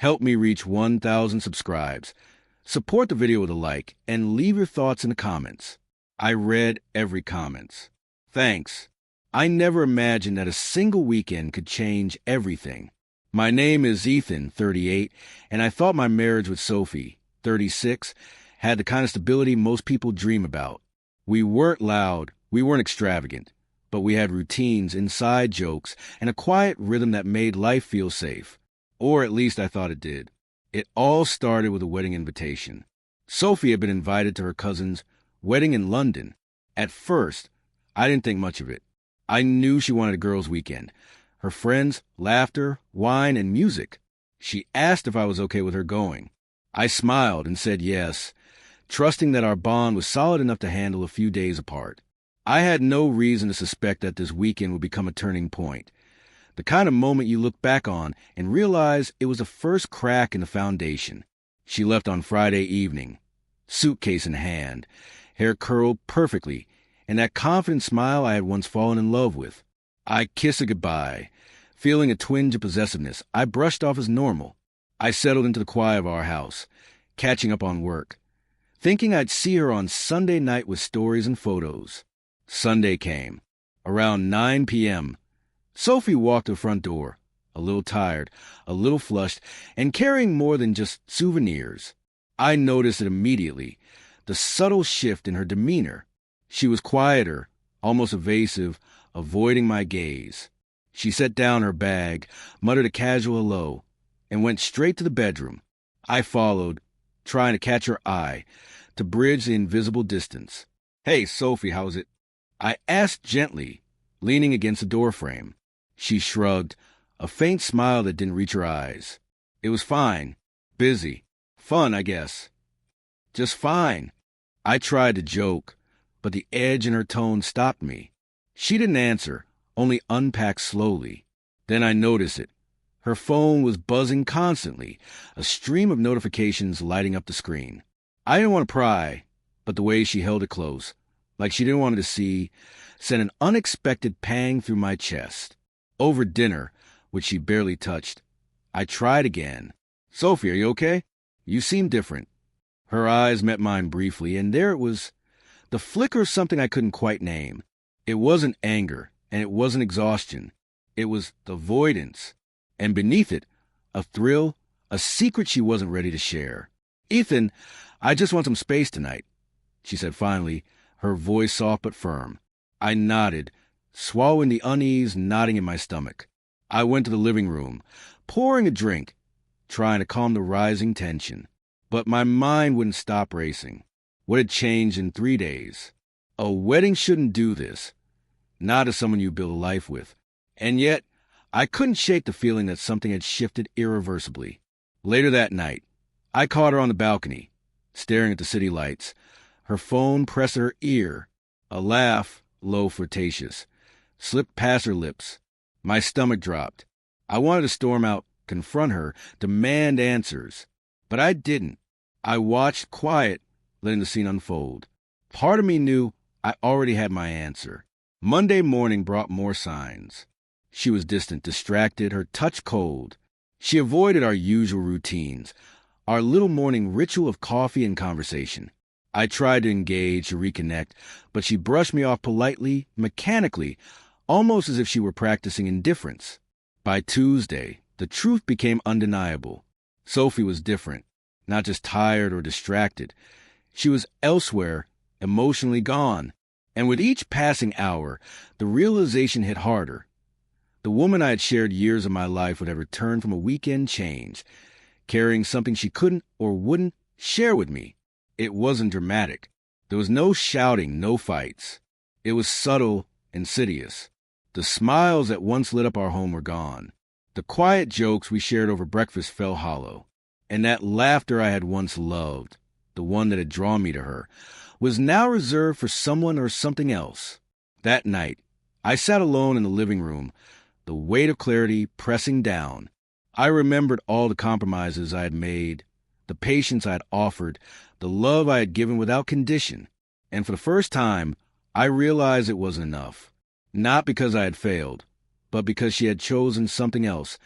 Help me reach 1,000 subscribes. Support the video with a like and leave your thoughts in the comments. I read every comment. Thanks. I never imagined that a single weekend could change everything. My name is Ethan, 38, and I thought my marriage with Sophie, 36, had the kind of stability most people dream about. We weren't loud, we weren't extravagant, but we had routines, inside jokes, and a quiet rhythm that made life feel safe. Or at least I thought it did. It all started with a wedding invitation. Sophie had been invited to her cousin's wedding in London. At first, I didn't think much of it. I knew she wanted a girls' weekend. Her friends, laughter, wine, and music. She asked if I was okay with her going. I smiled and said yes, trusting that our bond was solid enough to handle a few days apart. I had no reason to suspect that this weekend would become a turning point. The kind of moment you look back on and realize it was the first crack in the foundation. She left on Friday evening, suitcase in hand, hair curled perfectly, and that confident smile I had once fallen in love with. I kissed her goodbye. Feeling a twinge of possessiveness, I brushed off as normal. I settled into the quiet of our house, catching up on work, thinking I'd see her on Sunday night with stories and photos. Sunday came. Around 9 p.m., Sophie walked to the front door, a little tired, a little flushed, and carrying more than just souvenirs. I noticed it immediately, the subtle shift in her demeanor. She was quieter, almost evasive, avoiding my gaze. She set down her bag, muttered a casual hello, and went straight to the bedroom. I followed, trying to catch her eye, to bridge the invisible distance. "Hey, Sophie, how's it?" I asked gently, leaning against the doorframe. She shrugged, a faint smile that didn't reach her eyes. "It was fine. Busy. Fun, I guess." "Just fine." I tried to joke, but the edge in her tone stopped me. She didn't answer, only unpacked slowly. Then I noticed it. Her phone was buzzing constantly, a stream of notifications lighting up the screen. I didn't want to pry, but the way she held it close, like she didn't want me to see, sent an unexpected pang through my chest. Over dinner, which she barely touched, I tried again. "Sophie, are you okay? You seem different." Her eyes met mine briefly, and there it was, the flicker of something I couldn't quite name. It wasn't anger, and it wasn't exhaustion. It was avoidance. And beneath it, a thrill, a secret she wasn't ready to share. "Ethan, I just want some space tonight," she said finally, her voice soft but firm. I nodded, swallowing the unease knotting in my stomach. I went to the living room, pouring a drink, trying to calm the rising tension. But my mind wouldn't stop racing. What had changed in 3 days? A wedding shouldn't do this. Not as someone you build a life with. And yet, I couldn't shake the feeling that something had shifted irreversibly. Later that night, I caught her on the balcony, staring at the city lights, her phone pressed to her ear. A laugh, low flirtatious, slipped past her lips. My stomach dropped. I wanted to storm out, confront her, demand answers. But I didn't. I watched, quiet, letting the scene unfold. Part of me knew I already had my answer. Monday morning brought more signs. She was distant, distracted, her touch cold. She avoided our usual routines, our little morning ritual of coffee and conversation. I tried to engage, to reconnect, but she brushed me off politely, mechanically, almost as if she were practicing indifference. By Tuesday, the truth became undeniable. Sophie was different, not just tired or distracted. She was elsewhere, emotionally gone. And with each passing hour, the realization hit harder. The woman I had shared years of my life would have returned from a weekend change, carrying something she couldn't or wouldn't share with me. It wasn't dramatic. There was no shouting, no fights. It was subtle, insidious. The smiles that once lit up our home were gone. The quiet jokes we shared over breakfast fell hollow. And that laughter I had once loved, the one that had drawn me to her, was now reserved for someone or something else. That night, I sat alone in the living room, the weight of clarity pressing down. I remembered all the compromises I had made, the patience I had offered, the love I had given without condition. And for the first time, I realized it wasn't enough. Not because I had failed, but because she had chosen something else,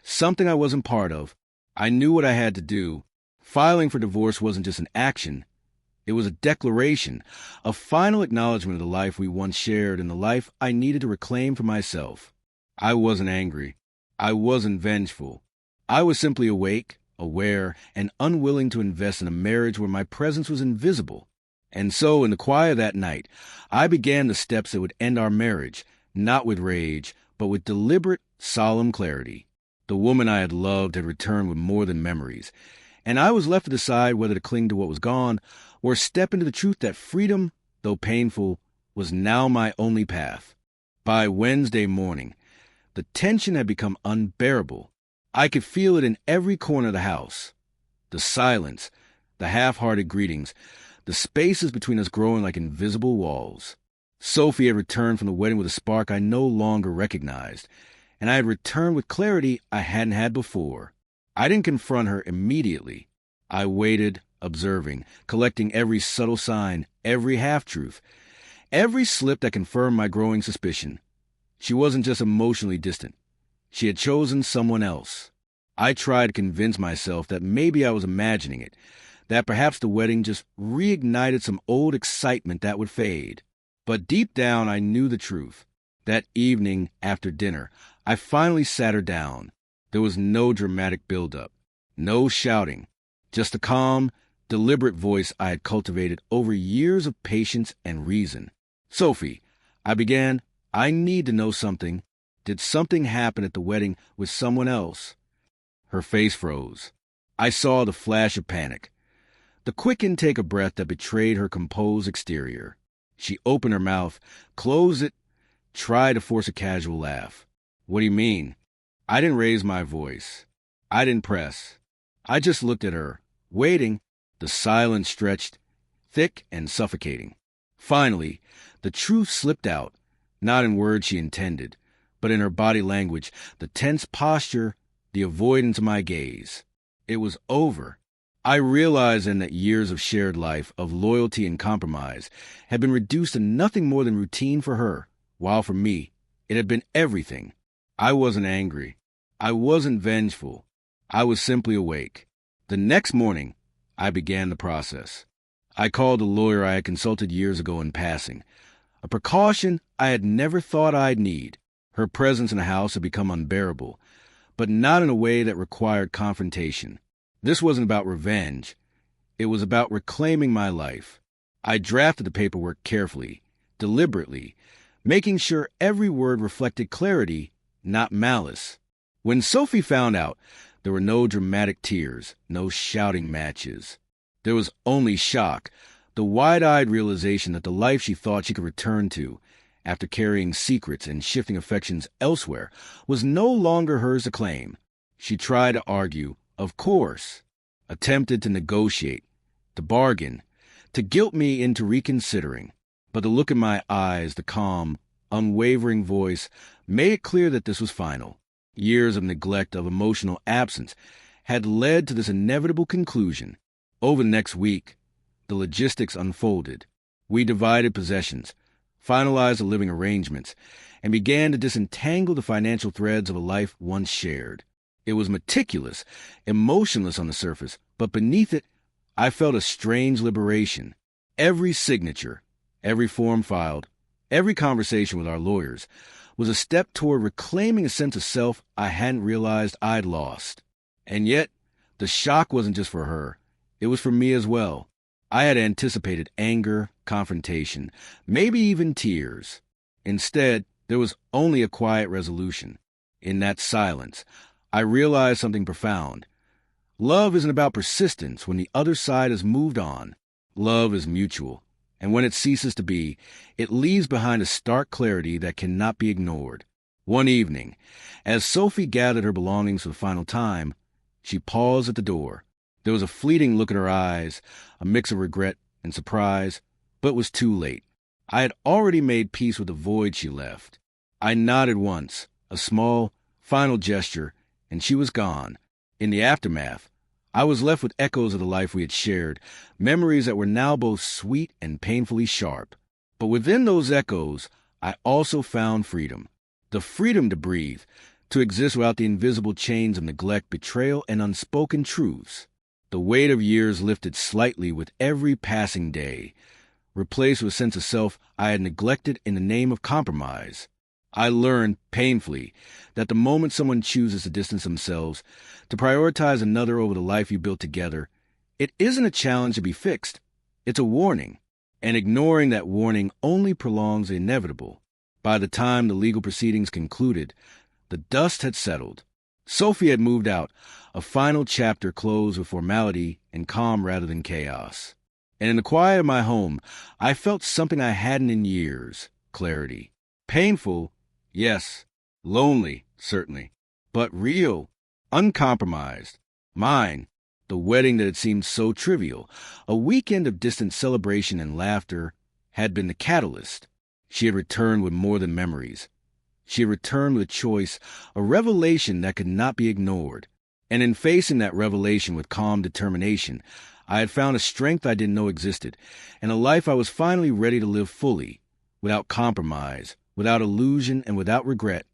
something I wasn't part of, I knew what I had to do. Filing for divorce wasn't just an action. It was a declaration, a final acknowledgement of the life we once shared and the life I needed to reclaim for myself. I wasn't angry. I wasn't vengeful. I was simply awake, aware, and unwilling to invest in a marriage where my presence was invisible. And so, in the quiet of that night, I began the steps that would end our marriage, not with rage, but with deliberate, solemn clarity. The woman I had loved had returned with more than memories, and I was left to decide whether to cling to what was gone or step into the truth that freedom, though painful, was now my only path. By Wednesday morning, the tension had become unbearable. I could feel it in every corner of the house. The silence, the half-hearted greetings, the spaces between us growing like invisible walls. Sophie had returned from the wedding with a spark I no longer recognized, and I had returned with clarity I hadn't had before. I didn't confront her immediately. I waited, observing, collecting every subtle sign, every half-truth, every slip that confirmed my growing suspicion. She wasn't just emotionally distant. She had chosen someone else. I tried to convince myself that maybe I was imagining it, that perhaps the wedding just reignited some old excitement that would fade. But deep down, I knew the truth. That evening, after dinner, I finally sat her down. There was no dramatic build-up, no shouting, just a calm, deliberate voice I had cultivated over years of patience and reason. "Sophie," I began, "I need to know something. Did something happen at the wedding with someone else?" Her face froze. I saw the flash of panic, the quick intake of breath that betrayed her composed exterior. She opened her mouth, closed it, tried to force a casual laugh. "What do you mean?" I didn't raise my voice. I didn't press. I just looked at her, waiting. The silence stretched, thick and suffocating. Finally, the truth slipped out, not in words she intended, but in her body language, the tense posture, the avoidance of my gaze. It was over. I realized then that years of shared life, of loyalty and compromise, had been reduced to nothing more than routine for her, while for me, it had been everything. I wasn't angry. I wasn't vengeful. I was simply awake. The next morning, I began the process. I called a lawyer I had consulted years ago in passing, a precaution I had never thought I'd need. Her presence in the house had become unbearable, but not in a way that required confrontation. This wasn't about revenge. It was about reclaiming my life. I drafted the paperwork carefully, deliberately, making sure every word reflected clarity, not malice. When Sophie found out, there were no dramatic tears, no shouting matches. There was only shock, the wide-eyed realization that the life she thought she could return to, after carrying secrets and shifting affections elsewhere, was no longer hers to claim. She tried to argue, of course, attempted to negotiate, to bargain, to guilt me into reconsidering. But the look in my eyes, the calm, unwavering voice, made it clear that this was final. Years of neglect, of emotional absence, had led to this inevitable conclusion. Over the next week, the logistics unfolded. We divided possessions, finalized the living arrangements, and began to disentangle the financial threads of a life once shared. It was meticulous, emotionless on the surface, but beneath it, I felt a strange liberation. Every signature, every form filed, every conversation with our lawyers was a step toward reclaiming a sense of self I hadn't realized I'd lost. And yet, the shock wasn't just for her. It was for me as well. I had anticipated anger, confrontation, maybe even tears. Instead, there was only a quiet resolution. In that silence, I realized something profound. Love isn't about persistence when the other side has moved on. Love is mutual, and when it ceases to be, it leaves behind a stark clarity that cannot be ignored. One evening, as Sophie gathered her belongings for the final time, she paused at the door. There was a fleeting look in her eyes, a mix of regret and surprise, but it was too late. I had already made peace with the void she left. I nodded once, a small, final gesture, and she was gone. In the aftermath, I was left with echoes of the life we had shared, memories that were now both sweet and painfully sharp. But within those echoes, I also found freedom. The freedom to breathe, to exist without the invisible chains of neglect, betrayal, and unspoken truths. The weight of years lifted slightly with every passing day, replaced with a sense of self I had neglected in the name of compromise. I learned, painfully, that the moment someone chooses to distance themselves, to prioritize another over the life you built together, it isn't a challenge to be fixed. It's a warning. And ignoring that warning only prolongs the inevitable. By the time the legal proceedings concluded, the dust had settled. Sophie had moved out, a final chapter closed with formality and calm rather than chaos. And in the quiet of my home, I felt something I hadn't in years: clarity. Painful, yes. Lonely, certainly. But real, uncompromised. Mine, the wedding that had seemed so trivial, a weekend of distant celebration and laughter, had been the catalyst. She had returned with more than memories. She had returned with choice, a revelation that could not be ignored. And in facing that revelation with calm determination, I had found a strength I didn't know existed, and a life I was finally ready to live fully, without compromise, without illusion, and without regret.